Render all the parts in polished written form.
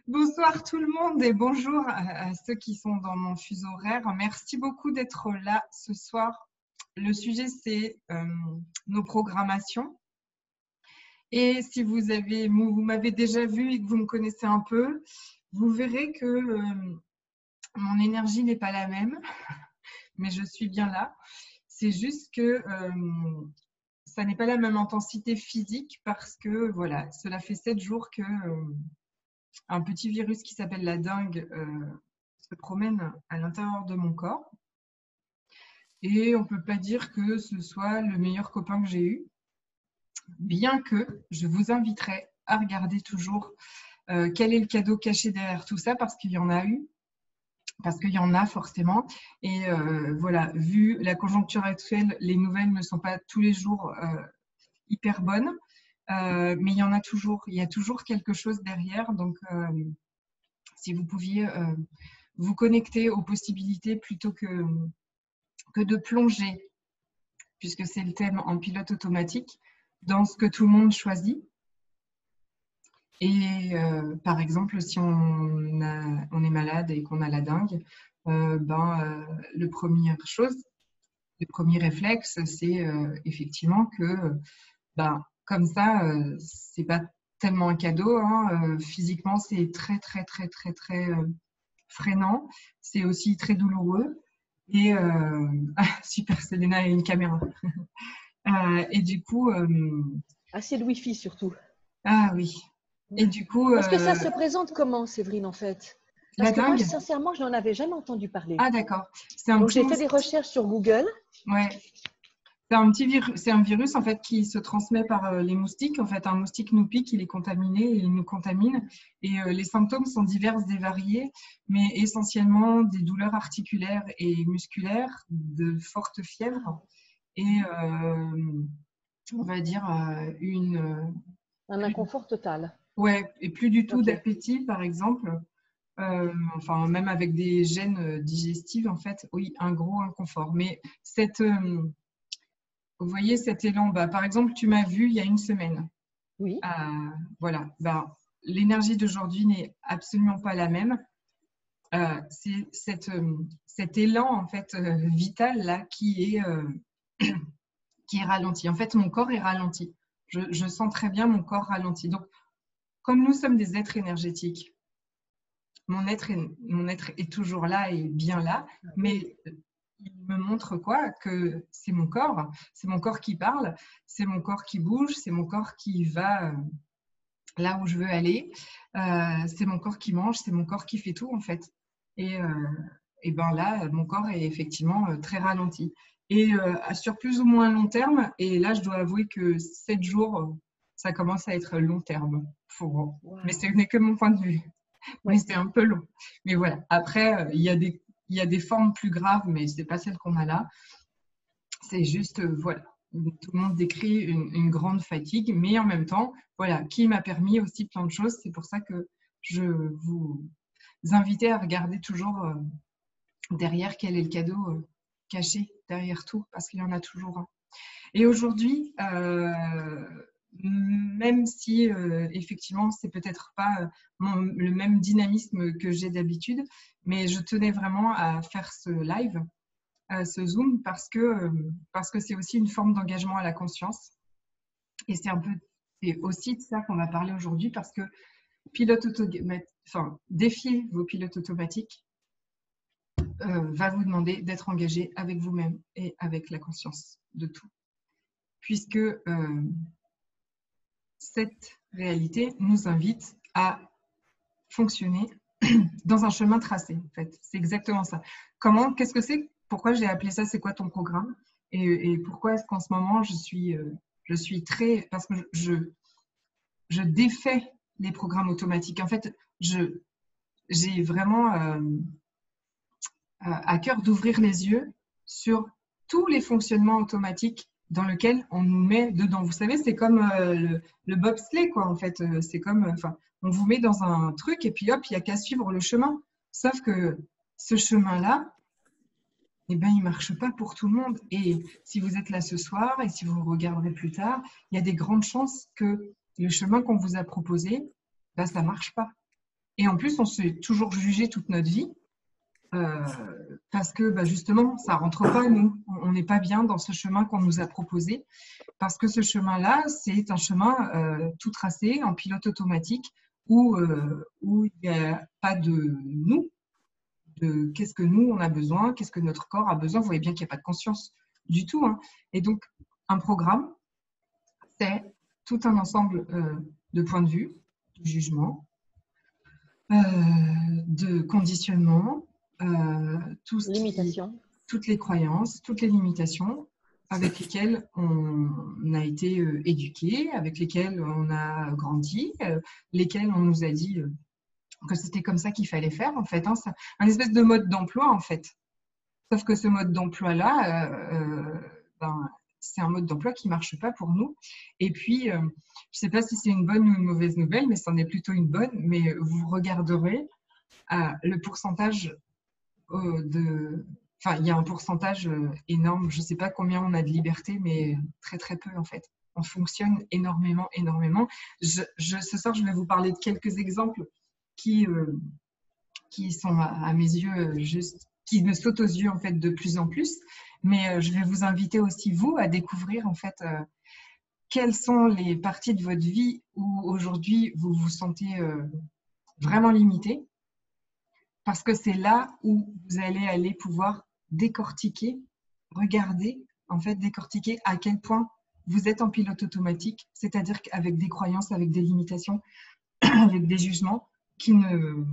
Bonsoir tout le monde et bonjour à ceux qui sont dans mon fuseau horaire. Merci beaucoup d'être là ce soir. Le sujet, c'est nos programmations. Et si vous m'avez déjà vu et que vous me connaissez un peu, vous verrez que mon énergie n'est pas la même, mais je suis bien là. C'est juste que ça n'est pas la même intensité physique parce que voilà, cela fait 7 jours que un petit virus qui s'appelle la dengue se promène à l'intérieur de mon corps. Et on ne peut pas dire que ce soit le meilleur copain que j'ai eu, bien que je vous inviterai à regarder toujours quel est le cadeau caché derrière tout ça, parce qu'il y en a eu, parce qu'il y en a forcément. Et voilà, vu la conjoncture actuelle, les nouvelles ne sont pas tous les jours hyper bonnes, mais il y en a toujours. Il y a toujours quelque chose derrière. Donc, si vous pouviez vous connecter aux possibilités plutôt que de plonger, puisque c'est le thème en pilote automatique, dans ce que tout le monde choisit. Et par exemple, si on est malade et qu'on a la dengue, le premier réflexe, c'est effectivement que comme ça, c'est pas tellement un cadeau. Physiquement, c'est très, très, très, très, très freinant. C'est aussi très douloureux. Et super, Selena a une caméra. Et du coup, c'est le Wi-Fi surtout. Ah oui. Et du coup, Parce que ça se présente comment, Séverine, en fait? Parce que moi, dengue. sincèrement, je n'en avais jamais entendu parler. Ah d'accord. Donc j'ai fait des recherches sur Google. Ouais. C'est un petit virus, c'est un virus en fait qui se transmet par les moustiques. En fait, un moustique nous pique, il est contaminé et il nous contamine. Et les symptômes sont divers et variés, mais essentiellement des douleurs articulaires et musculaires, de fortes fièvres et on va dire un inconfort total. Ouais, et plus du tout d'appétit, par exemple. Enfin, même avec des gènes digestives, en fait, oui, un gros inconfort. Mais vous voyez cet élan, par exemple, tu m'as vu il y a une semaine. Oui. Voilà, l'énergie d'aujourd'hui n'est absolument pas la même. C'est cet élan, en fait, vital, là, qui est ralenti. En fait, mon corps est ralenti. Je sens très bien mon corps ralenti. Donc, comme nous sommes des êtres énergétiques, mon être est toujours là et bien là, mais il me montre quoi? Que c'est mon corps qui parle, c'est mon corps qui bouge, c'est mon corps qui va là où je veux aller, c'est mon corps qui mange, c'est mon corps qui fait tout en fait. Et là, mon corps est effectivement très ralenti. Et sur plus ou moins long terme, et là je dois avouer que 7 jours, ça commence à être long terme. Mais ce n'est que mon point de vue. Mais c'est un peu long. Mais voilà. Après, il y a des formes plus graves, mais ce n'est pas celle qu'on a là. C'est juste, voilà. Tout le monde décrit une grande fatigue, mais en même temps, voilà, qui m'a permis aussi plein de choses. C'est pour ça que je vous invitais à regarder toujours derrière quel est le cadeau caché derrière tout, parce qu'il y en a toujours un. Et aujourd'hui, même si effectivement c'est peut-être pas le même dynamisme que j'ai d'habitude, mais je tenais vraiment à faire ce live, ce Zoom, parce que c'est aussi une forme d'engagement à la conscience. Et c'est aussi de ça qu'on va parler aujourd'hui, parce que défier vos pilotes automatiques va vous demander d'être engagé avec vous-même et avec la conscience de tout. Puisque cette réalité nous invite à fonctionner dans un chemin tracé. En fait, c'est exactement ça. Qu'est-ce que c'est? Pourquoi j'ai appelé ça? C'est quoi ton programme? Et pourquoi est-ce qu'en ce moment je suis très, parce que je défais les programmes automatiques. En fait, j'ai vraiment à cœur d'ouvrir les yeux sur tous les fonctionnements automatiques dans lequel on nous met dedans. Vous savez, c'est comme le bobsleigh, quoi, en fait. C'est comme, on vous met dans un truc et puis hop, il n'y a qu'à suivre le chemin. Sauf que ce chemin-là, il ne marche pas pour tout le monde. Et si vous êtes là ce soir et si vous regarderez plus tard, il y a des grandes chances que le chemin qu'on vous a proposé, ça ne marche pas. Et en plus, on s'est toujours jugé toute notre vie parce que justement, ça ne rentre pas, nous. On n'est pas bien dans ce chemin qu'on nous a proposé parce que ce chemin-là, c'est un chemin tout tracé en pilote automatique où il n'y a pas de nous, de qu'est-ce que nous, on a besoin, qu'est-ce que notre corps a besoin. Vous voyez bien qu'il n'y a pas de conscience du tout. Hein. Et donc, un programme, c'est tout un ensemble de points de vue, de jugements, de conditionnement, toutes les croyances, toutes les limitations avec lesquelles on a été éduqué, avec lesquelles on a grandi, lesquelles on nous a dit que c'était comme ça qu'il fallait faire, en fait. Hein, c'est un espèce de mode d'emploi, en fait. Sauf que ce mode d'emploi-là, c'est un mode d'emploi qui ne marche pas pour nous. Et puis, je ne sais pas si c'est une bonne ou une mauvaise nouvelle, mais c'en est plutôt une bonne. Mais vous regarderez le pourcentage Enfin, il y a un pourcentage énorme. Je ne sais pas combien on a de liberté, mais très, très peu, en fait. On fonctionne énormément, énormément. Ce soir, je vais vous parler de quelques exemples qui sont, à mes yeux, juste qui me sautent aux yeux en fait de plus en plus. Mais je vais vous inviter aussi, vous, à découvrir en fait quelles sont les parties de votre vie où aujourd'hui vous vous sentez vraiment limité. Parce que c'est là où vous allez aller pouvoir décortiquer, regarder, en fait, décortiquer à quel point vous êtes en pilote automatique, c'est-à-dire qu'avec des croyances, avec des limitations, avec des jugements qui ne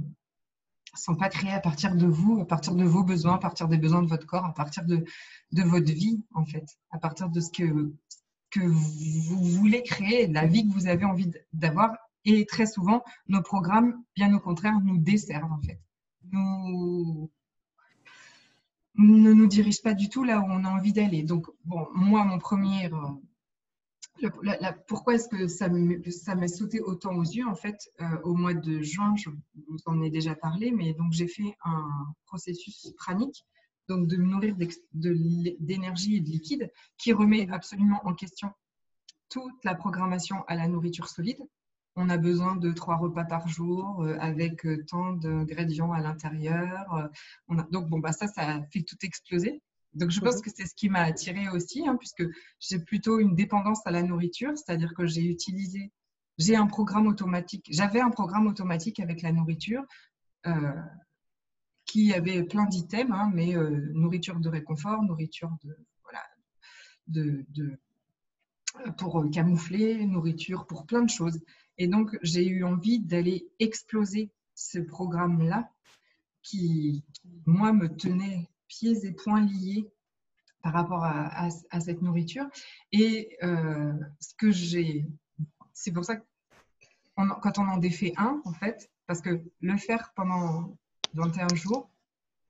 sont pas créés à partir de vous, à partir de vos besoins, à partir des besoins de votre corps, à partir de votre vie, en fait, à partir de ce que vous voulez créer, la vie que vous avez envie d'avoir. Et très souvent, nos programmes, bien au contraire, nous desservent, en fait. Ne nous dirigent pas du tout là où on a envie d'aller. Donc, bon, moi, mon premier... pourquoi est-ce que ça m'a sauté autant aux yeux? En fait, au mois de juin, je vous en ai déjà parlé, mais donc j'ai fait un processus pranique, donc de me nourrir d'énergie et de liquide, qui remet absolument en question toute la programmation à la nourriture solide. On a besoin de 3 repas par jour avec tant d'ingrédients à l'intérieur. Donc, bon, ça a fait tout exploser. Donc, je pense que c'est ce qui m'a attirée aussi, hein, puisque j'ai plutôt une dépendance à la nourriture, c'est-à-dire que j'avais un programme automatique avec la nourriture qui avait plein d'items, hein, mais nourriture de réconfort, nourriture pour camoufler, nourriture pour plein de choses. Et donc, j'ai eu envie d'aller exploser ce programme-là qui, moi, me tenait pieds et poings liés par rapport à cette nourriture. Et c'est pour ça que quand on en défait un, en fait, parce que le faire pendant 21 jours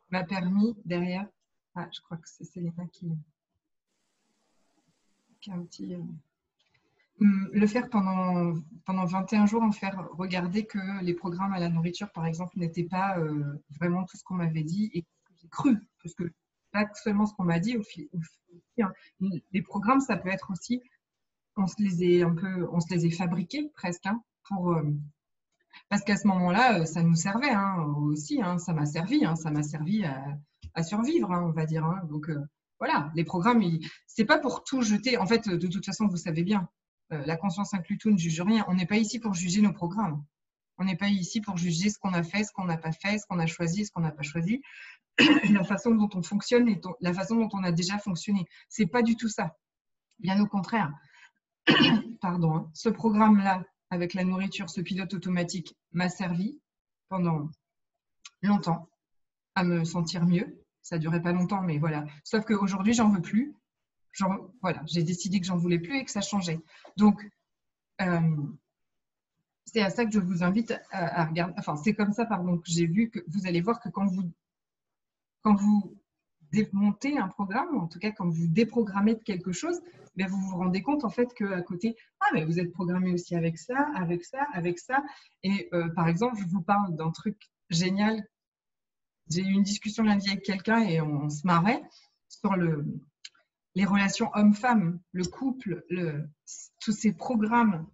m'a permis derrière... Ah, je crois que c'est Céline qui a un petit... Le faire pendant 21 jours, en faire regarder que les programmes à la nourriture, par exemple, n'étaient pas vraiment tout ce qu'on m'avait dit et que j'ai cru, parce que pas seulement ce qu'on m'a dit, hein. Les programmes, ça peut être aussi, on se les est fabriqués presque, hein, parce qu'à ce moment-là, ça nous servait aussi, hein, ça m'a servi à survivre, hein, on va dire. Hein. Donc voilà, les programmes, c'est pas pour tout jeter. En fait, de toute façon, vous savez bien. La conscience inclut tout, ne juge rien. On n'est pas ici pour juger nos programmes. On n'est pas ici pour juger ce qu'on a fait, ce qu'on n'a pas fait, ce qu'on a choisi, ce qu'on n'a pas choisi, la façon dont on fonctionne et la façon dont on a déjà fonctionné. C'est pas du tout ça. Bien au contraire. Pardon. Hein. Ce programme-là, avec la nourriture, ce pilote automatique, m'a servi pendant longtemps à me sentir mieux. Ça ne durait pas longtemps, mais voilà. Sauf qu'aujourd'hui, j'en veux plus. Voilà, j'ai décidé que j'en voulais plus et que ça changeait. Donc, c'est à ça que je vous invite à regarder. Enfin, c'est comme ça, pardon, que j'ai vu que vous allez voir que quand vous démontez un programme, ou en tout cas quand vous déprogrammez de quelque chose, bien vous vous rendez compte en fait qu'à côté, mais vous êtes programmé aussi avec ça, avec ça, avec ça. Et par exemple, je vous parle d'un truc génial. J'ai eu une discussion lundi avec quelqu'un et on se marrait sur les relations hommes-femmes, le couple, tous ces programmes.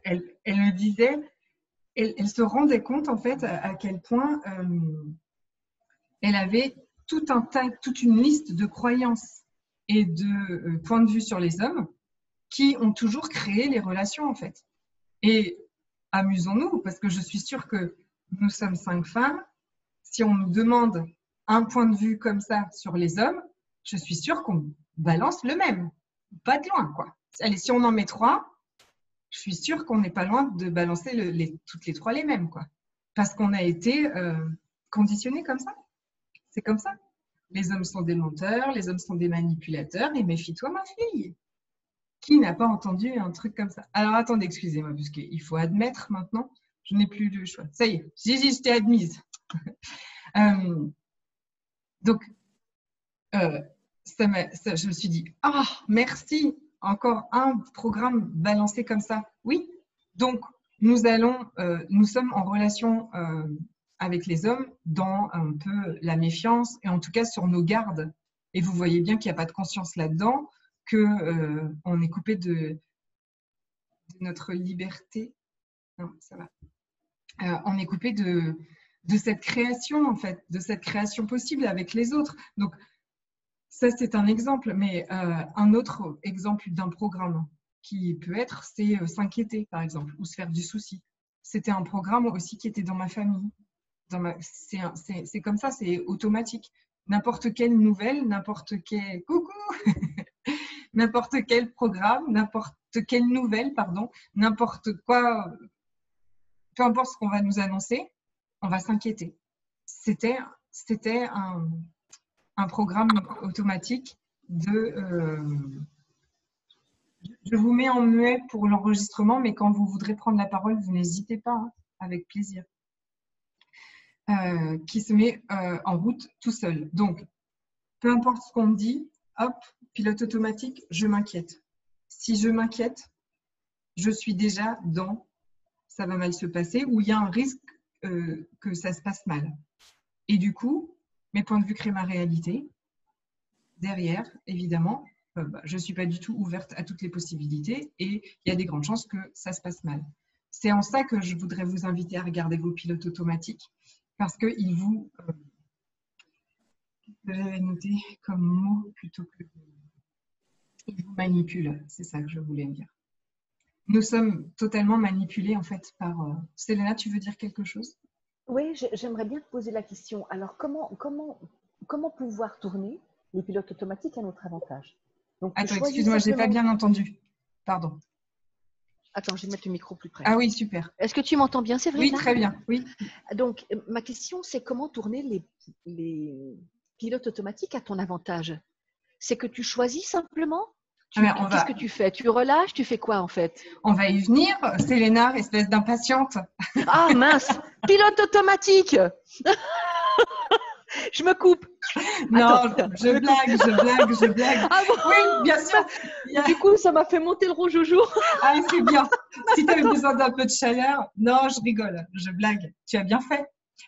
Elle me disait, elle se rendait compte en fait à quel point elle avait toute une liste de croyances et de points de vue sur les hommes qui ont toujours créé les relations en fait. Et amusons-nous, parce que je suis sûre que nous sommes 5 femmes. Si on nous demande un point de vue comme ça sur les hommes, je suis sûre qu'on balance le même. Pas de loin, quoi. Allez, si on en met 3, je suis sûre qu'on n'est pas loin de balancer toutes les 3 les mêmes, quoi. Parce qu'on a été conditionnés comme ça. C'est comme ça. Les hommes sont des menteurs, les hommes sont des manipulateurs, et méfie-toi, ma fille. Qui n'a pas entendu un truc comme ça? Alors, attendez, excusez-moi, parce qu'il faut admettre maintenant, je n'ai plus le choix. Ça y est, Gigi, je t'ai admise. Donc, je me suis dit, ah, merci, encore un programme balancé comme ça. Oui, donc nous sommes en relation avec les hommes dans un peu la méfiance et en tout cas sur nos gardes. Et vous voyez bien qu'il n'y a pas de conscience là-dedans, qu'on est coupé de notre liberté. Non, ça va. On est coupé de cette création, en fait, de cette création possible avec les autres. Donc, ça, c'est un exemple, mais un autre exemple d'un programme qui peut être, c'est s'inquiéter, par exemple, ou se faire du souci. C'était un programme aussi qui était dans ma famille. C'est comme ça, c'est automatique. N'importe quelle nouvelle, n'importe quel coucou, n'importe quel programme, n'importe quelle nouvelle, pardon, n'importe quoi, peu importe ce qu'on va nous annoncer, on va s'inquiéter. C'était un programme automatique de… je vous mets en muet pour l'enregistrement, mais quand vous voudrez prendre la parole, vous n'hésitez pas, hein, avec plaisir. Qui se met en route tout seul. Donc, peu importe ce qu'on me dit, hop, pilote automatique, je m'inquiète. Si je m'inquiète, je suis déjà dans ça va mal se passer ou il y a un risque que ça se passe mal. Et du coup, mes points de vue créent ma réalité. Derrière, évidemment, je ne suis pas du tout ouverte à toutes les possibilités et il y a des grandes chances que ça se passe mal. C'est en ça que je voudrais vous inviter à regarder vos pilotes automatiques parce qu'ils vous… j'avais noté comme mot plutôt que… ils vous manipulent. C'est ça que je voulais dire. Nous sommes totalement manipulés en fait par… Selena, tu veux dire quelque chose? Oui, j'aimerais bien te poser la question. Alors, comment pouvoir tourner les pilotes automatiques à notre avantage? Donc, attends, excuse-moi, je n'ai pas bien entendu. Pardon. Attends, je vais mettre le micro plus près. Ah oui, super. Est-ce que tu m'entends bien, c'est vrai? Oui, très bien. Oui. Donc, ma question, c'est comment tourner les pilotes automatiques à ton avantage? C'est que tu choisis simplement? Qu'est-ce que tu fais? Tu relâches? Tu fais quoi en fait? On va y venir, Selena, espèce d'impatiente. Ah mince! Pilote automatique! Je me coupe. Non, je blague. Ah bon? Oui, bien sûr. Du coup, ça m'a fait monter le rouge au jour. Ah, c'est bien. Si tu avais besoin d'un peu de chaleur, non, je rigole, je blague. Tu as bien fait.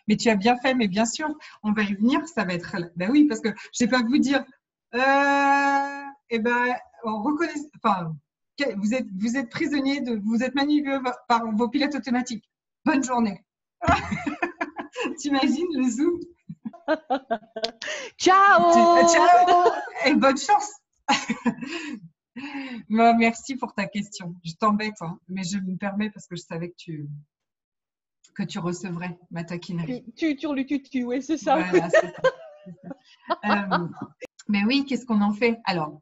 Mais tu as bien fait, mais bien sûr, on va y venir, ça va être… Ben oui, parce que je ne vais pas vous dire… eh ben, on reconnaît… Enfin, vous êtes prisonnier, vous êtes manipulé par vos pilotes automatiques. Bonne journée. T'imagines le zoom? Ciao! Ciao! Et bonne chance! Merci pour ta question. Je t'embête, hein, mais je me permets parce que je savais que tu recevrais ma taquinerie. Tu turlututu, oui, c'est ça. Voilà, c'est ça. Mais oui, qu'est-ce qu'on en fait? Alors,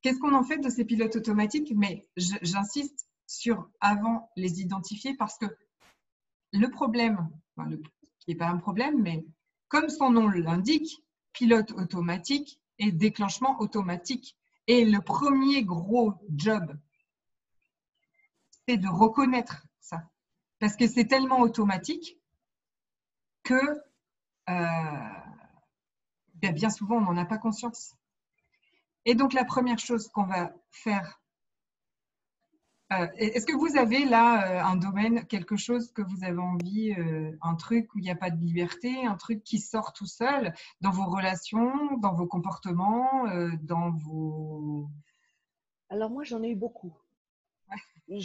qu'est-ce qu'on en fait de ces pilotes automatiques? Mais j'insiste sur avant les identifier parce que le problème, qui n'est pas un problème, mais comme son nom l'indique, pilote automatique et déclenchement automatique. Et le premier gros job, c'est de reconnaître ça. Parce que c'est tellement automatique que bien souvent, on n'en a pas conscience. Et donc, la première chose qu'on va faire… est-ce que vous avez là un domaine, quelque chose que vous avez envie, un truc où il n'y a pas de liberté, un truc qui sort tout seul dans vos relations, dans vos comportements, dans vos… Alors moi, j'en ai eu beaucoup. Ouais.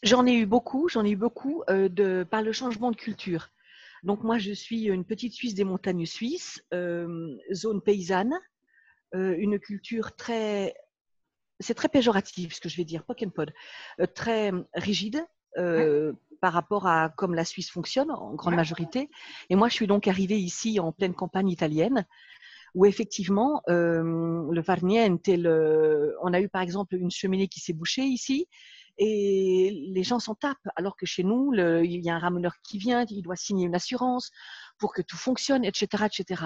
J'en ai eu beaucoup par le changement de culture. Donc moi, je suis une petite Suisse des montagnes suisses, zone paysanne, une culture très, c'est très péjoratif ce que je vais dire, poc and pod, très rigide Ouais, par rapport à comme la Suisse fonctionne en grande ouais, majorité. Et moi, je suis donc arrivée ici en pleine campagne italienne, où effectivement, le farniente, on a eu par exemple une cheminée qui s'est bouchée ici, et les gens s'en tapent, alors que chez nous, il y a un ramoneur qui vient, il doit signer une assurance pour que tout fonctionne, etc., etc.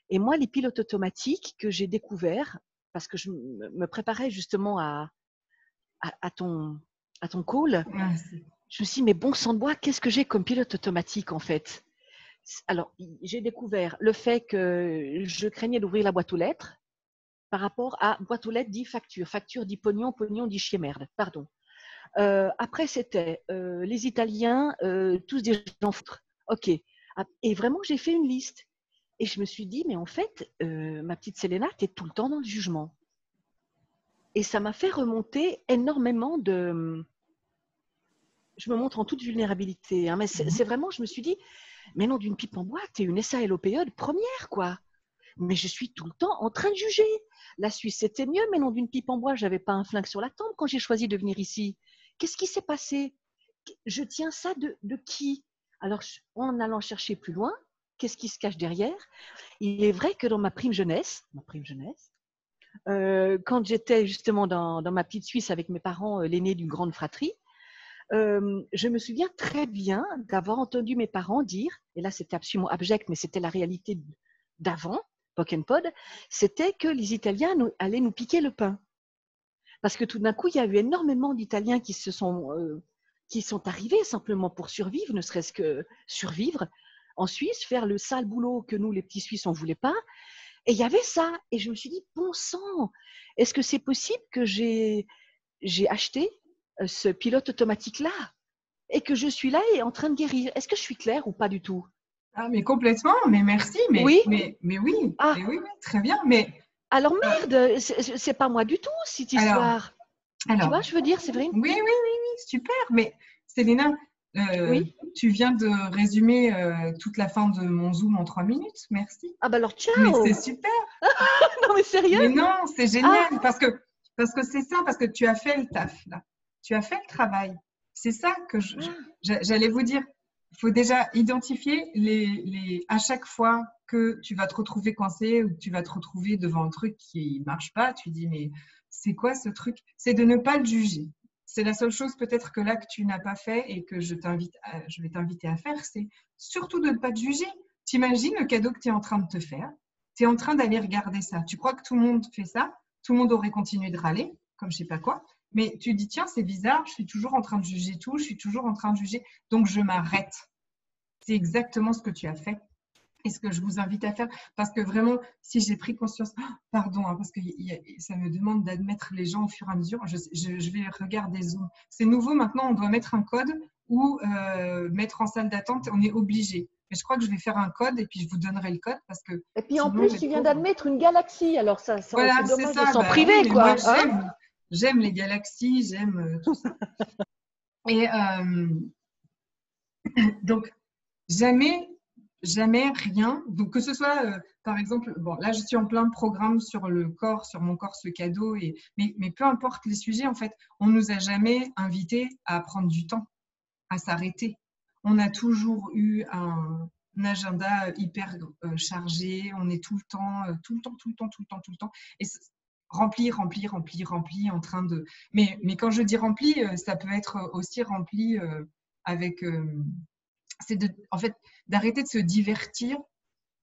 Et moi, les pilotes automatiques que j'ai découverts, parce que je me préparais justement à ton call, ouais, je me suis dit, mais bon sang de bois, qu'est-ce que j'ai comme pilote automatique en fait? Alors, j'ai découvert le fait que je craignais d'ouvrir la boîte aux lettres par rapport à boîte aux lettres dit facture, facture dit pognon, pognon dit chier merde, pardon. Après, c'était les Italiens, tous des gens foutres. Ok. Et vraiment, j'ai fait une liste. Et je me suis dit, mais en fait, ma petite Selena, tu es tout le temps dans le jugement. Et ça m'a fait remonter énormément de. Je me montre en toute vulnérabilité, hein, mais c'est vraiment, je me suis dit, mais non, d'une pipe en bois, tu es une SALOPE de première, quoi. Mais je suis tout le temps en train de juger. La Suisse, c'était mieux, mais non, d'une pipe en bois, j'avais pas un flingue sur la tempe quand j'ai choisi de venir ici. Qu'est-ce qui s'est passé? Je tiens ça de qui? Alors, en allant chercher plus loin, qu'est-ce qui se cache derrière? Il est vrai que dans ma prime jeunesse, quand j'étais justement dans ma petite Suisse avec mes parents, l'aîné d'une grande fratrie, je me souviens très bien d'avoir entendu mes parents dire, et là c'était absolument abject, mais c'était la réalité d'avant, Pock and Pod, c'était que les Italiens allaient nous piquer le pain. Parce que tout d'un coup, il y a eu énormément d'Italiens qui sont arrivés simplement pour survivre, ne serait-ce que survivre en Suisse, faire le sale boulot que nous, les petits Suisses, on ne voulait pas. Et il y avait ça. Et je me suis dit, bon sang, est-ce que c'est possible que j'ai acheté ce pilote automatique-là et que je suis là et en train de guérir? Est-ce que je suis claire ou pas du tout? ah, mais complètement, mais merci, Oui? mais Ah, oui, oui, très bien. Mais alors euh, merde, c'est pas moi du tout, cette alors, histoire. Tu alors, vois, je veux dire, c'est vrai? oui, oui, oui, oui, super. Mais Célina, euh, Oui? tu viens de résumer toute la fin de mon Zoom en 3 minutes. Merci. Ah bah alors Mais c'est ciao! super. Non mais sérieux? Mais non, c'est Ah, génial parce que c'est ça, parce que tu as fait le taf là. Tu as fait le travail. C'est ça que ah, j'allais vous dire. Il faut déjà identifier à chaque fois que tu vas te retrouver coincé ou que tu vas te retrouver devant un truc qui marche pas, tu dis mais c'est quoi ce truc? C'est de ne pas le juger. C'est la seule chose peut-être que là que tu n'as pas fait et que je vais t'inviter à faire, c'est surtout de ne pas te juger. T'imagines le cadeau que tu es en train de te faire, tu es en train d'aller regarder ça. Tu crois que tout le monde fait ça, tout le monde aurait continué de râler, comme je sais pas quoi, mais tu dis tiens, c'est bizarre, je suis toujours en train de juger tout, je suis toujours en train de juger, donc je m'arrête. C'est exactement ce que tu as fait et ce que je vous invite à faire parce que vraiment, si j'ai pris conscience, pardon, hein, parce que ça me demande d'admettre les gens au fur et à mesure, je vais regarder Zoom. C'est nouveau maintenant, on doit mettre un code ou mettre en salle d'attente, on est obligé. Mais je crois que je vais faire un code et puis je vous donnerai le code parce que et puis en sinon plus, les tu viens pauvres. d'admettre une galaxie, alors ça c'est Voilà, c'est dommage de ça. s'en Bah oui, priver, mais moi quoi, hein? j'aime les galaxies, j'aime tout ça. Et donc jamais, jamais rien. Donc que ce soit, par exemple, bon là je suis en plein programme sur le corps, sur mon corps, ce cadeau, mais peu importe les sujets, en fait, on nous a jamais invités à prendre du temps, à s'arrêter. On a toujours eu un agenda hyper chargé, on est tout le temps, tout le temps, tout le temps, tout le temps, tout le temps. Et rempli, rempli, rempli, rempli, en train de. Mais quand je dis rempli, ça peut être aussi rempli avec. C'est en fait d'arrêter de se divertir,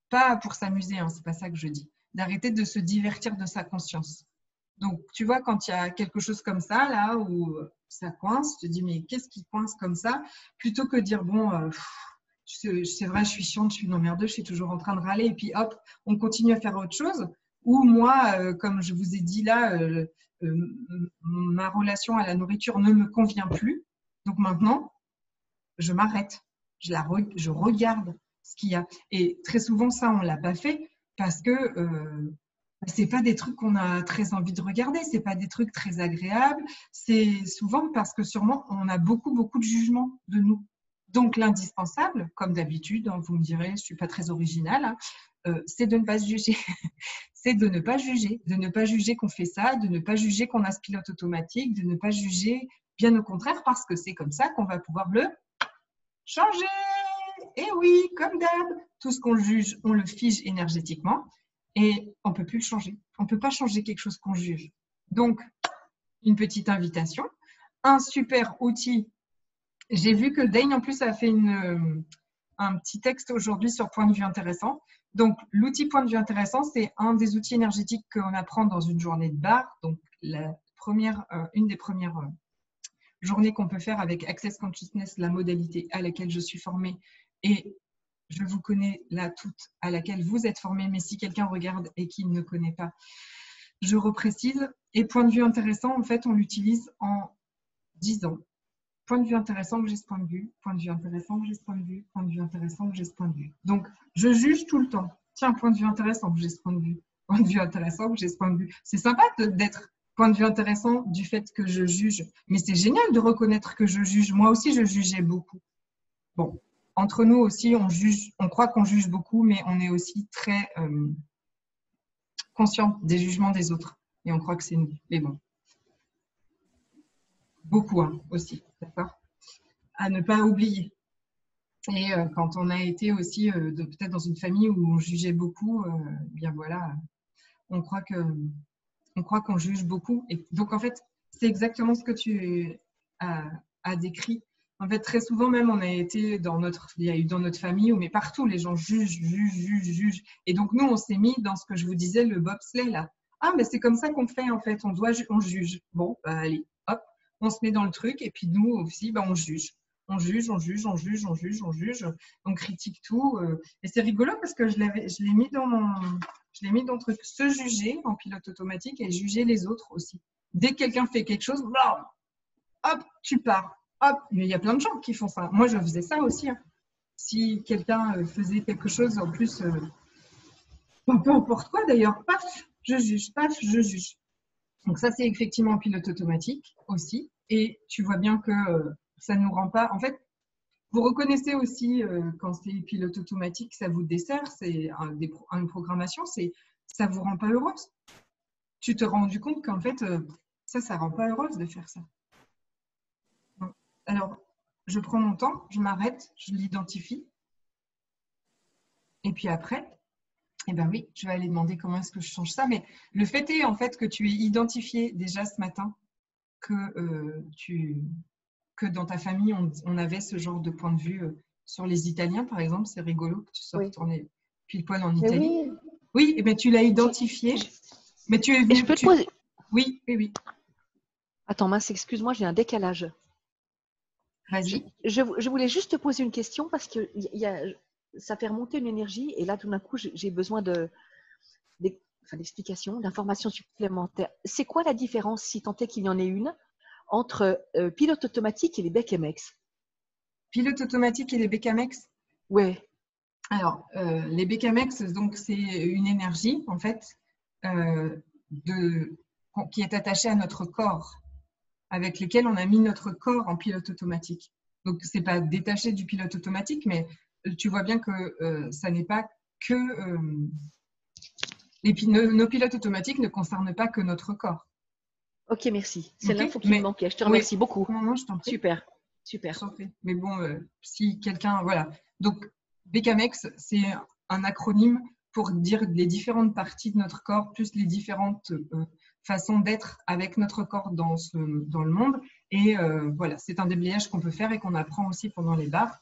pas pour s'amuser, hein, c'est pas ça que je dis, d'arrêter de se divertir de sa conscience. Donc, tu vois, quand il y a quelque chose comme ça, là, où ça coince, tu te dis, mais qu'est-ce qui coince comme ça? Plutôt que de dire, bon, c'est vrai, je suis chiante, je suis une emmerdeuse, je suis toujours en train de râler, et puis hop, on continue à faire autre chose. Ou moi, comme je vous ai dit là, ma relation à la nourriture ne me convient plus. Donc maintenant, je m'arrête, je regarde ce qu'il y a. Et très souvent, ça, on ne l'a pas fait parce que c'est pas des trucs qu'on a très envie de regarder, c'est pas des trucs très agréables. C'est souvent parce que sûrement on a beaucoup, beaucoup de jugements de nous. Donc l'indispensable, comme d'habitude, hein, vous me direz, je suis pas très originale, hein, c'est de ne pas se juger. C'est de ne pas juger, qu'on fait ça, de ne pas juger qu'on a ce pilote automatique, de ne pas juger, bien au contraire, parce que c'est comme ça qu'on va pouvoir le changer. Et oui, comme d'hab, tout ce qu'on juge, on le fige énergétiquement et on ne peut plus le changer. On ne peut pas changer quelque chose qu'on juge. Donc, une petite invitation, un super outil. J'ai vu que Dane, en plus, a fait un petit texte aujourd'hui sur point de vue intéressant. Donc, l'outil point de vue intéressant, c'est un des outils énergétiques qu'on apprend dans une journée de bar. Donc, une des premières journées qu'on peut faire avec Access Consciousness, la modalité à laquelle je suis formée. Et je vous connais là toutes à laquelle vous êtes formés, mais si quelqu'un regarde et qui ne connaît pas, je reprécise. Et point de vue intéressant, en fait, on l'utilise en disant point de vue intéressant que j'ai ce point de vue, point de vue intéressant que j'ai ce point de vue, point de vue intéressant que j'ai ce point de vue. Donc, je juge tout le temps. Tiens, point de vue intéressant que j'ai ce point de vue, point de vue intéressant que j'ai ce point de vue. C'est sympa d'être point de vue intéressant du fait que je juge, mais c'est génial de reconnaître que je juge. Moi aussi, je jugeais beaucoup. Bon, entre nous aussi, on juge, on croit qu'on juge beaucoup, mais on est aussi très conscient des jugements des autres. Et on croit que c'est nous. Mais bon. Beaucoup hein, aussi, d'accord? À ne pas oublier. Et quand on a été aussi peut-être dans une famille où on jugeait beaucoup, bien voilà, on croit qu'on juge beaucoup. Et donc en fait, c'est exactement ce que tu as décrit. En fait, très souvent même, il y a eu dans notre famille, mais partout, les gens jugent. Et donc nous, on s'est mis dans ce que je vous disais, le bobsleigh là. Ah, mais c'est comme ça qu'on fait en fait. On juge. Bon, bah allez, hop, on se met dans le truc et puis nous aussi, bah, on juge. On juge. On critique tout. Et c'est rigolo parce que je l'ai mis dans le truc. Se juger en pilote automatique et juger les autres aussi. Dès que quelqu'un fait quelque chose, blam, hop, tu pars. Hop, mais il y a plein de gens qui font ça. Moi, je faisais ça aussi. Hein. Si quelqu'un faisait quelque chose, en plus, peu importe quoi d'ailleurs, paf, je juge. Donc ça, c'est effectivement un pilote automatique aussi. Et tu vois bien que ça ne nous rend pas… En fait, vous reconnaissez aussi quand c'est pilote automatique, ça vous dessert, c'est une programmation, ça ne vous rend pas heureuse. Tu te rends rendu compte qu'en fait, ça ne rend pas heureuse de faire ça. Alors, je prends mon temps, je m'arrête, je l'identifie. Et puis après, eh ben oui, je vais aller demander comment est-ce que je change ça. Mais le fait est en fait que tu aies identifié déjà ce matin que dans ta famille, on avait ce genre de point de vue sur les Italiens, par exemple. C'est rigolo que tu sois retourné pile poil en Italie. Oui, eh ben, tu l'as identifié. Mais tu es venu… Je peux te poser… Oui. Attends, mince, excuse-moi, j'ai un décalage. Vas-y. Je voulais juste te poser une question parce que ça fait remonter une énergie et là, tout d'un coup, j'ai besoin d'explications, d'informations supplémentaires. C'est quoi la différence, si tant est qu'il y en ait une, entre pilote automatique et les BKMX? Pilote automatique et les BKMX? Oui. Alors, les BKMX, donc c'est une énergie, en fait, qui est attachée à notre corps, avec lesquels on a mis notre corps en pilote automatique. Donc, ce n'est pas détaché du pilote automatique, mais tu vois bien que ça n'est pas que… nos pilotes automatiques ne concernent pas que notre corps. Ok, merci. C'est l'info qui me manquait. Je te remercie beaucoup. Non, je t'en prie. Super. Je t'en prie. Mais bon, si quelqu'un… Voilà. Donc, BKMX, c'est un acronyme pour dire les différentes parties de notre corps, plus les différentes façons d'être avec notre corps dans le monde. Et voilà, c'est un déblayage qu'on peut faire et qu'on apprend aussi pendant les bars,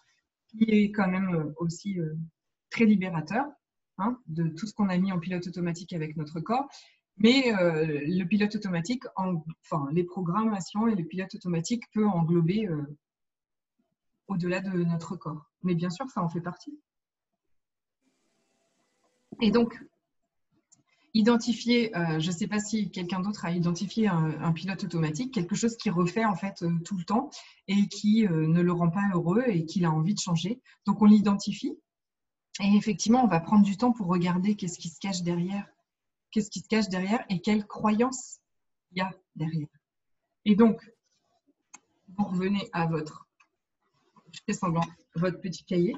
qui est quand même aussi très libérateur hein, de tout ce qu'on a mis en pilote automatique avec notre corps. Mais le pilote automatique, les programmations et le pilote automatique peut englober au-delà de notre corps. Mais bien sûr, ça en fait partie. Et donc, identifier, je ne sais pas si quelqu'un d'autre a identifié un pilote automatique, quelque chose qui refait en fait tout le temps et qui ne le rend pas heureux et qu'il a envie de changer. Donc, on l'identifie et effectivement, on va prendre du temps pour regarder qu'est-ce qui se cache derrière. qu'est-ce qui se cache derrière et quelles croyances il y a derrière. Et donc, vous revenez à votre, je fais semblant, votre petit cahier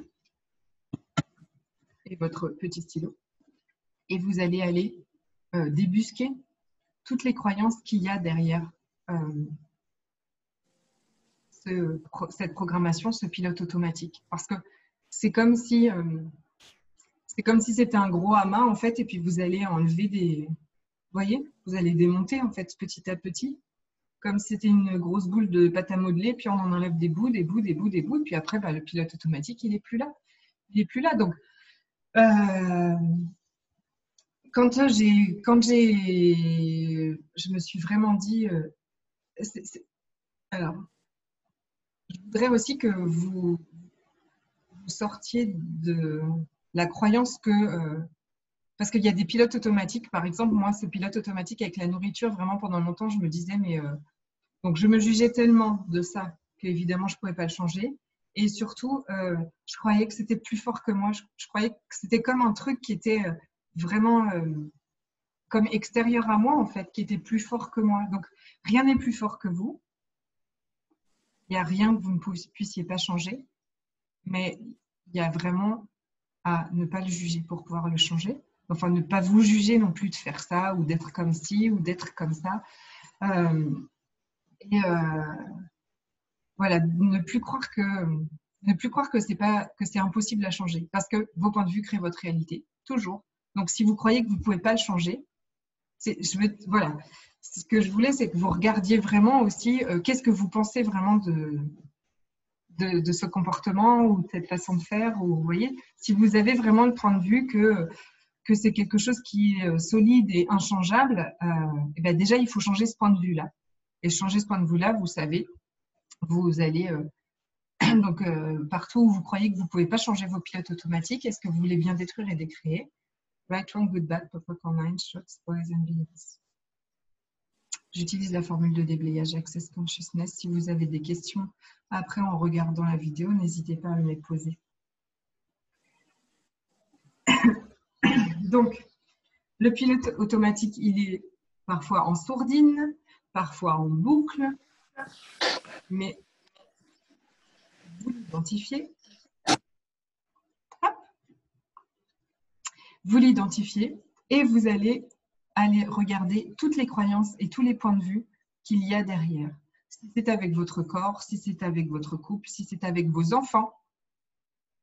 et votre petit stylo. Et vous allez aller débusquer toutes les croyances qu'il y a derrière cette programmation, ce pilote automatique. Parce que c'est comme si c'était un gros amas, en fait, et puis vous allez enlever des... Vous voyez, vous allez démonter, en fait, petit à petit, comme si c'était une grosse boule de pâte à modeler, puis on en enlève des bouts, des bouts, des bouts, des bouts, puis après, le pilote automatique, il n'est plus là. Il n'est plus là. Donc, je me suis vraiment dit... alors, je voudrais aussi que vous sortiez de la croyance que... parce qu'il y a des pilotes automatiques. Par exemple, moi, ce pilote automatique avec la nourriture, vraiment, pendant longtemps, je me disais, mais... donc, je me jugeais tellement de ça qu'évidemment, je ne pouvais pas le changer. Et surtout, je croyais que c'était plus fort que moi. Je croyais que c'était comme un truc qui était vraiment comme extérieur à moi, en fait, qui était plus fort que moi. Donc, rien n'est plus fort que vous. Il n'y a rien que vous ne puissiez pas changer. Mais il y a vraiment à ne pas le juger pour pouvoir le changer. Enfin, ne pas vous juger non plus de faire ça ou d'être comme ci ou d'être comme ça. Voilà, ne plus croire que c'est impossible à changer parce que vos points de vue créent votre réalité, toujours. Donc, si vous croyez que vous ne pouvez pas le changer, voilà. Ce que je voulais, c'est que vous regardiez vraiment aussi qu'est-ce que vous pensez vraiment de ce comportement ou de cette façon de faire. Ou, vous voyez, si vous avez vraiment le point de vue que c'est quelque chose qui est solide et inchangeable, et bien déjà, il faut changer ce point de vue-là. Et changer ce point de vue-là, vous savez, vous allez... donc, partout où vous croyez que vous ne pouvez pas changer vos pilotes automatiques, est-ce que vous voulez bien détruire et décréer? Right, wrong, good, bad, purple, online, shots, boys and BS. J'utilise la formule de déblayage Access Consciousness. Si vous avez des questions après en regardant la vidéo, n'hésitez pas à me les poser. Donc, le pilote automatique, il est parfois en sourdine, parfois en boucle, mais vous l'identifiez. Vous l'identifiez et vous allez aller regarder toutes les croyances et tous les points de vue qu'il y a derrière. Si c'est avec votre corps, si c'est avec votre couple, si c'est avec vos enfants.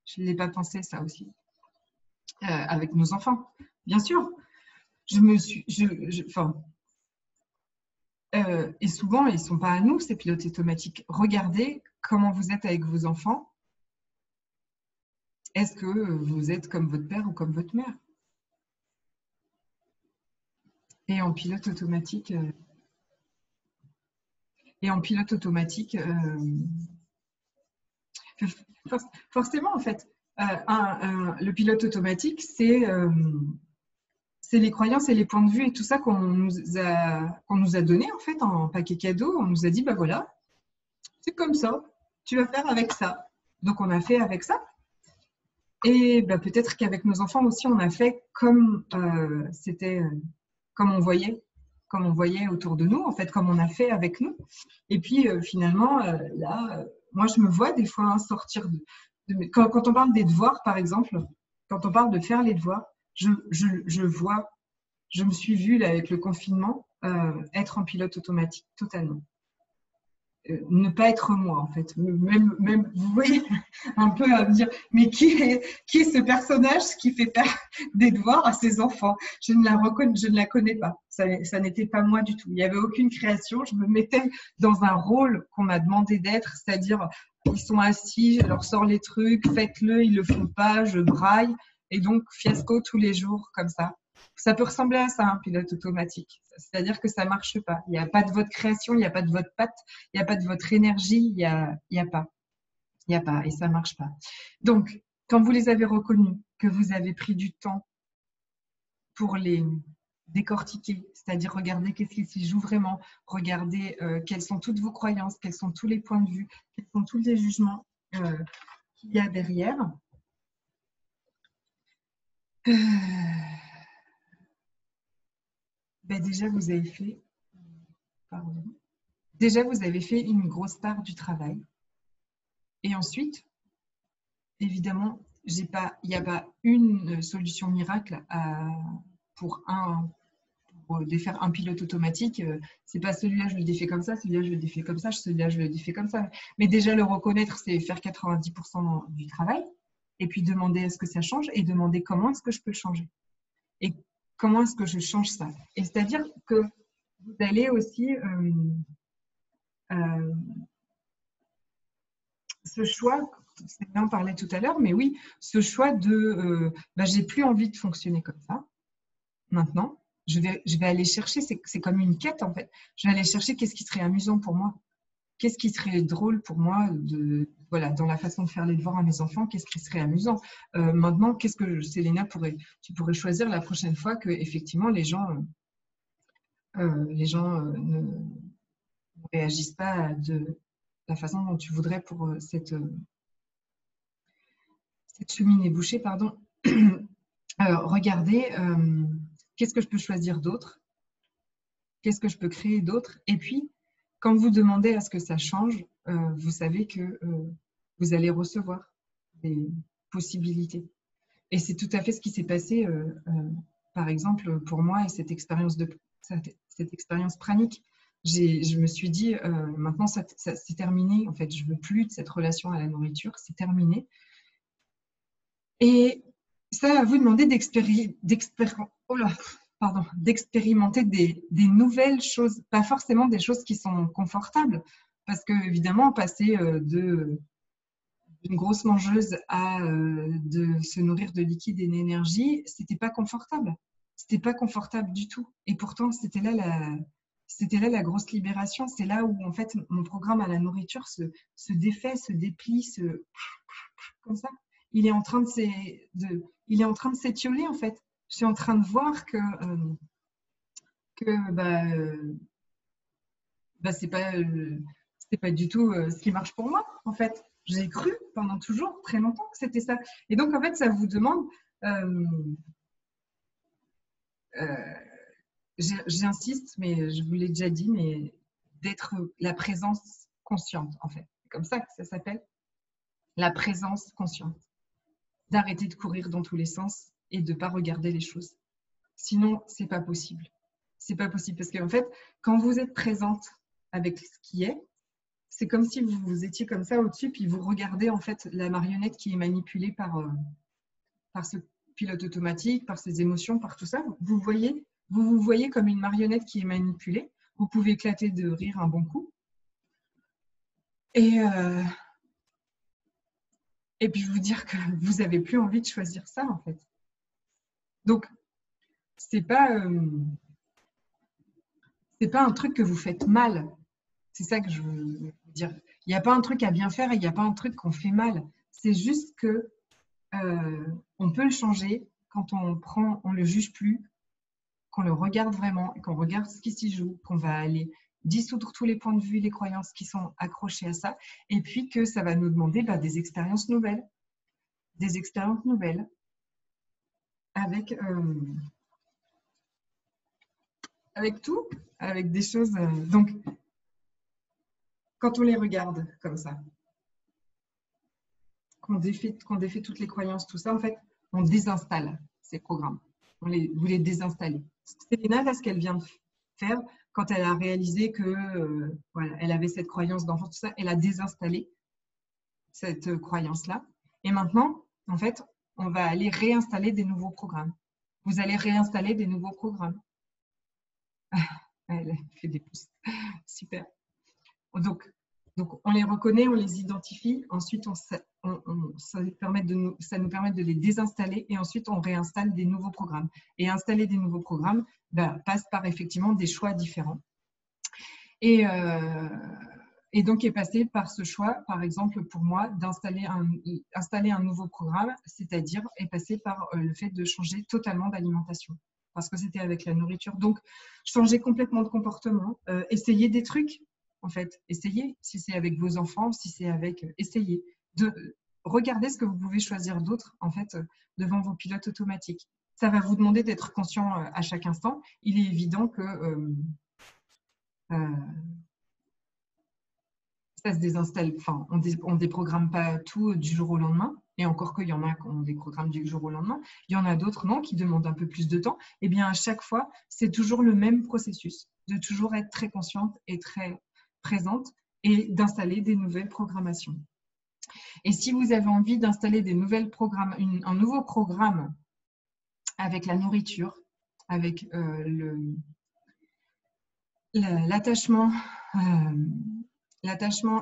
Je ne l'ai pas pensé, ça aussi. Avec nos enfants, bien sûr. Et souvent, ils ne sont pas à nous, ces pilotes automatiques. Regardez comment vous êtes avec vos enfants. Est-ce que vous êtes comme votre père ou comme votre mère? Et en pilote automatique, forcément, en fait, le pilote automatique, c'est les croyances et les points de vue et tout ça qu'on nous a donné, en fait, en paquet cadeau. On nous a dit, bah voilà, c'est comme ça, tu vas faire avec ça. Donc, on a fait avec ça. Et bah, peut-être qu'avec nos enfants aussi, on a fait comme comme on voyait autour de nous, en fait, comme on a fait avec nous. Et puis, finalement, là, moi, je me vois des fois sortir quand on parle des devoirs, par exemple, quand on parle de faire les devoirs, je me suis vue, là, avec le confinement, être en pilote automatique, totalement. Ne pas être moi, en fait. Même, vous voyez, un peu à me dire, mais qui est ce personnage qui fait faire des devoirs à ses enfants? Je ne la connais pas. Ça n'était pas moi du tout. Il n'y avait aucune création. Je me mettais dans un rôle qu'on m'a demandé d'être, c'est-à-dire, ils sont assis, je leur sors les trucs, faites-le, ils ne le font pas, je braille. Et donc, fiasco tous les jours, comme ça. Ça peut ressembler à ça, un pilote automatique. C'est-à-dire que ça ne marche pas. Il n'y a pas de votre création, il n'y a pas de votre patte, il n'y a pas de votre énergie, il n'y a pas. Il n'y a pas et ça ne marche pas. Donc, quand vous les avez reconnus, que vous avez pris du temps pour les décortiquer, c'est-à-dire regarder qu'est-ce qui s'y joue vraiment, regarder quelles sont toutes vos croyances, quels sont tous les points de vue, quels sont tous les jugements qu'il y a derrière. Ben déjà, vous avez fait, pardon. Déjà, vous avez fait une grosse part du travail. Et ensuite, évidemment, il n'y a pas une solution miracle pour défaire un pilote automatique. C'est pas celui-là, je le défais comme ça, celui-là, je le défais comme ça, celui-là, je le défais comme ça. Mais déjà, le reconnaître, c'est faire 90% du travail. Et puis demander est-ce que ça change et demander comment est-ce que je peux le changer. Et comment est-ce que je change ça. Et c'est-à-dire que vous allez aussi ce choix, c'est bien parlé tout à l'heure, mais oui, ce choix de j'ai plus envie de fonctionner comme ça. Maintenant, je vais aller chercher, c'est comme une quête en fait. Je vais aller chercher qu'est-ce qui serait amusant pour moi, qu'est-ce qui serait drôle pour moi voilà, dans la façon de faire les devoirs à mes enfants, qu'est-ce qui serait amusant. Maintenant, qu'est-ce que Célena tu pourrais choisir la prochaine fois que effectivement les gens ne réagissent pas de la façon dont tu voudrais pour cette cheminée bouchée, pardon. Regardez, qu'est-ce que je peux choisir d'autre? Qu'est-ce que je peux créer d'autre? Et puis, quand vous demandez à ce que ça change, vous savez que vous allez recevoir des possibilités. Et c'est tout à fait ce qui s'est passé, par exemple, pour moi et cette expérience pranique. Je me suis dit, maintenant, c'est terminé. En fait, je ne veux plus de cette relation à la nourriture. C'est terminé. Et ça va vous demander d'expérimenter des nouvelles choses, pas forcément des choses qui sont confortables, parce que évidemment, passer d'une grosse mangeuse à de se nourrir de liquide et d'énergie, c'était pas confortable. C'était pas confortable du tout. Et pourtant, c'était là la grosse libération. C'est là où en fait mon programme à la nourriture se défait, se déplie, comme ça. Il est en train de s'étioler en fait. Je suis en train de voir que c'est pas du tout ce qui marche pour moi en fait. J'ai cru pendant toujours très longtemps que c'était ça. Et donc en fait ça vous demande j'insiste, mais je vous l'ai déjà dit, mais d'être la présence consciente en fait. C'est comme ça que ça s'appelle, la présence consciente. D'arrêter de courir dans tous les sens et de ne pas regarder les choses. Sinon, c'est pas possible. C'est pas possible parce qu'en fait, quand vous êtes présente avec ce qui est, c'est comme si vous étiez comme ça au-dessus, puis vous regardez en fait la marionnette qui est manipulée par ce pilote automatique, par ses émotions, par tout ça. Vous vous voyez comme une marionnette qui est manipulée. Vous pouvez éclater de rire un bon coup. Et puis je vous dire que vous n'avez plus envie de choisir ça en fait. Donc c'est pas un truc que vous faites mal. C'est ça que je veux dire. Il n'y a pas un truc à bien faire et il n'y a pas un truc qu'on fait mal. C'est juste que on peut le changer quand on le juge plus, qu'on le regarde vraiment, qu'on regarde ce qui s'y joue, qu'on va aller dissoudre tous les points de vue, les croyances qui sont accrochées à ça, et puis que ça va nous demander des expériences nouvelles. Des expériences nouvelles avec tout, avec des choses. Donc, quand on les regarde comme ça, qu'on défait toutes les croyances, tout ça, en fait, on désinstalle ces programmes. Vous les désinstallez. Célena, là, ce qu'elle vient de faire, quand elle a réalisé que voilà, elle avait cette croyance d'enfant, tout ça, elle a désinstallé cette croyance-là. Et maintenant, en fait, on va aller réinstaller des nouveaux programmes. Vous allez réinstaller des nouveaux programmes. Elle fait des pouces. Super. Donc, on les reconnaît, on les identifie. Ensuite, ça nous permet de les désinstaller et ensuite, on réinstalle des nouveaux programmes. Et installer des nouveaux programmes passe par effectivement des choix différents. Et donc, est passé par ce choix, par exemple, pour moi, d'installer un nouveau programme, c'est-à-dire est passé par le fait de changer totalement d'alimentation. Parce que c'était avec la nourriture. Donc, changer complètement de comportement, essayer des trucs, en fait. Essayez, si c'est avec vos enfants, si c'est avec... essayez de regarder ce que vous pouvez choisir d'autre, en fait, devant vos pilotes automatiques. ça va vous demander d'être conscient à chaque instant. Il est évident que ça se désinstalle. Enfin, on ne déprogramme pas tout du jour au lendemain. Et encore qu'il y en a qu'on déprogramme du jour au lendemain. Il y en a d'autres, non, qui demandent un peu plus de temps. Eh bien, à chaque fois, c'est toujours le même processus, de toujours être très consciente et très présente et d'installer des nouvelles programmations. Et si vous avez envie d'installer des nouvelles un nouveau programme avec la nourriture, avec l'attachement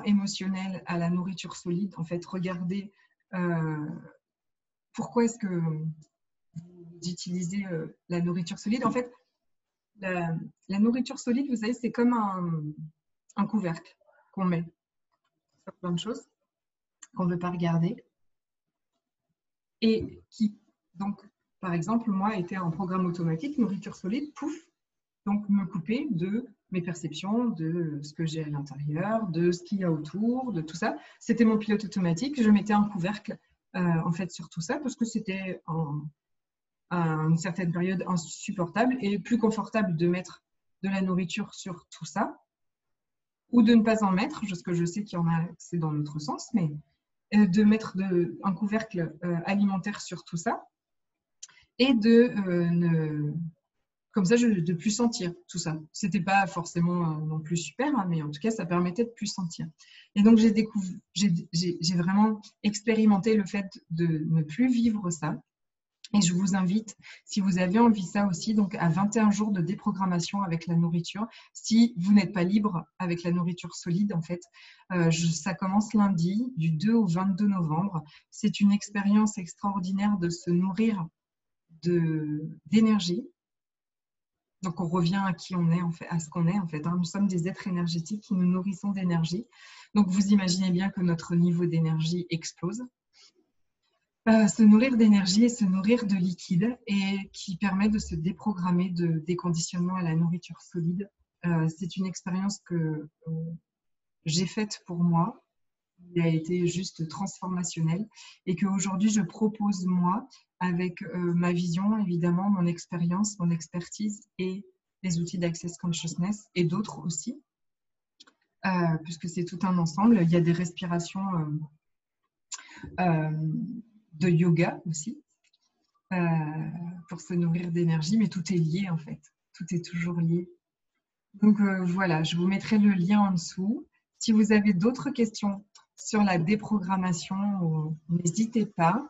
émotionnel à la nourriture solide, en fait, regardez pourquoi est-ce que vous utilisez la nourriture solide. En fait, la nourriture solide, vous savez, c'est comme un couvercle qu'on met sur plein de choses qu'on ne veut pas regarder et qui, donc, par exemple, moi, était un programme automatique, nourriture solide, pouf, donc me couper de mes perceptions, de ce que j'ai à l'intérieur, de ce qu'il y a autour, de tout ça. C'était mon pilote automatique. Je mettais un couvercle en fait sur tout ça parce que c'était à une certaine période insupportable et plus confortable de mettre de la nourriture sur tout ça ou de ne pas en mettre, parce que je sais qu'il y en a, c'est dans l'autre sens, mais de mettre un couvercle alimentaire sur tout ça et comme ça, de ne plus sentir tout ça. Ce n'était pas forcément non plus super, hein, mais en tout cas, ça permettait de plus sentir. Et donc, j'ai vraiment expérimenté le fait de ne plus vivre ça. Et je vous invite, si vous avez envie ça aussi, donc à 21 jours de déprogrammation avec la nourriture. Si vous n'êtes pas libre avec la nourriture solide, en fait, ça commence lundi, du 2 au 22 novembre. C'est une expérience extraordinaire de se nourrir d'énergie. Donc, on revient à qui on est, en fait, à ce qu'on est, en fait. Nous sommes des êtres énergétiques qui nous nourrissons d'énergie. Donc, vous imaginez bien que notre niveau d'énergie explose. Se nourrir d'énergie et se nourrir de liquide et qui permet de se déprogrammer des conditionnements à la nourriture solide. C'est une expérience que j'ai faite pour moi. Il a été juste transformationnel et qu'aujourd'hui, je propose, moi, avec ma vision, évidemment, mon expérience, mon expertise et les outils d'Access Consciousness et d'autres aussi, puisque c'est tout un ensemble. Il y a des respirations de yoga aussi pour se nourrir d'énergie, mais tout est lié en fait. Tout est toujours lié. Donc voilà, je vous mettrai le lien en dessous. Si vous avez d'autres questions sur la déprogrammation, n'hésitez pas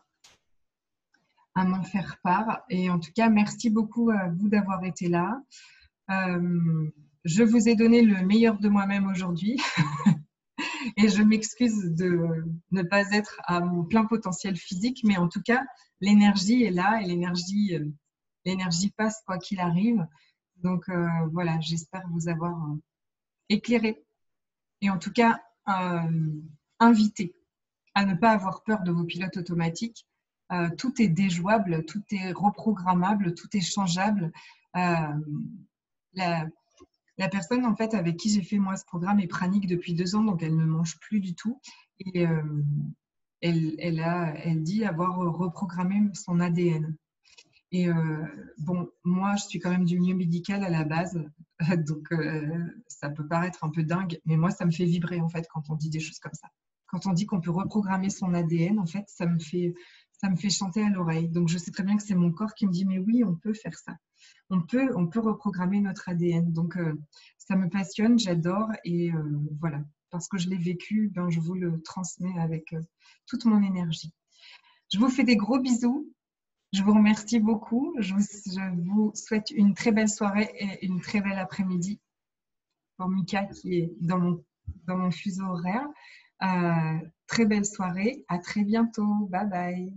à m'en faire part. Et en tout cas, merci beaucoup à vous d'avoir été là. Je vous ai donné le meilleur de moi-même aujourd'hui. Et je m'excuse de ne pas être à mon plein potentiel physique, mais en tout cas, l'énergie est là et l'énergie passe quoi qu'il arrive. Donc voilà, j'espère vous avoir éclairé et en tout cas invité à ne pas avoir peur de vos pilotes automatiques. Tout est déjouable, tout est reprogrammable, tout est changeable. La personne en fait avec qui j'ai fait moi ce programme est pranique depuis 2 ans, donc elle ne mange plus du tout et elle dit avoir reprogrammé son ADN. Et bon, moi je suis quand même du milieu médical à la base, donc ça peut paraître un peu dingue, mais moi ça me fait vibrer en fait quand on dit des choses comme ça. Quand on dit qu'on peut reprogrammer son ADN, en fait ça me fait chanter à l'oreille. Donc je sais très bien que c'est mon corps qui me dit mais oui, on peut faire ça. On peut reprogrammer notre ADN. Donc, ça me passionne, j'adore et voilà. Parce que je l'ai vécu, ben, je vous le transmets avec toute mon énergie. Je vous fais des gros bisous. Je vous remercie beaucoup. Je vous souhaite une très belle soirée et une très belle après-midi pour Mika qui est dans mon fuseau horaire. Très belle soirée. À très bientôt. Bye bye.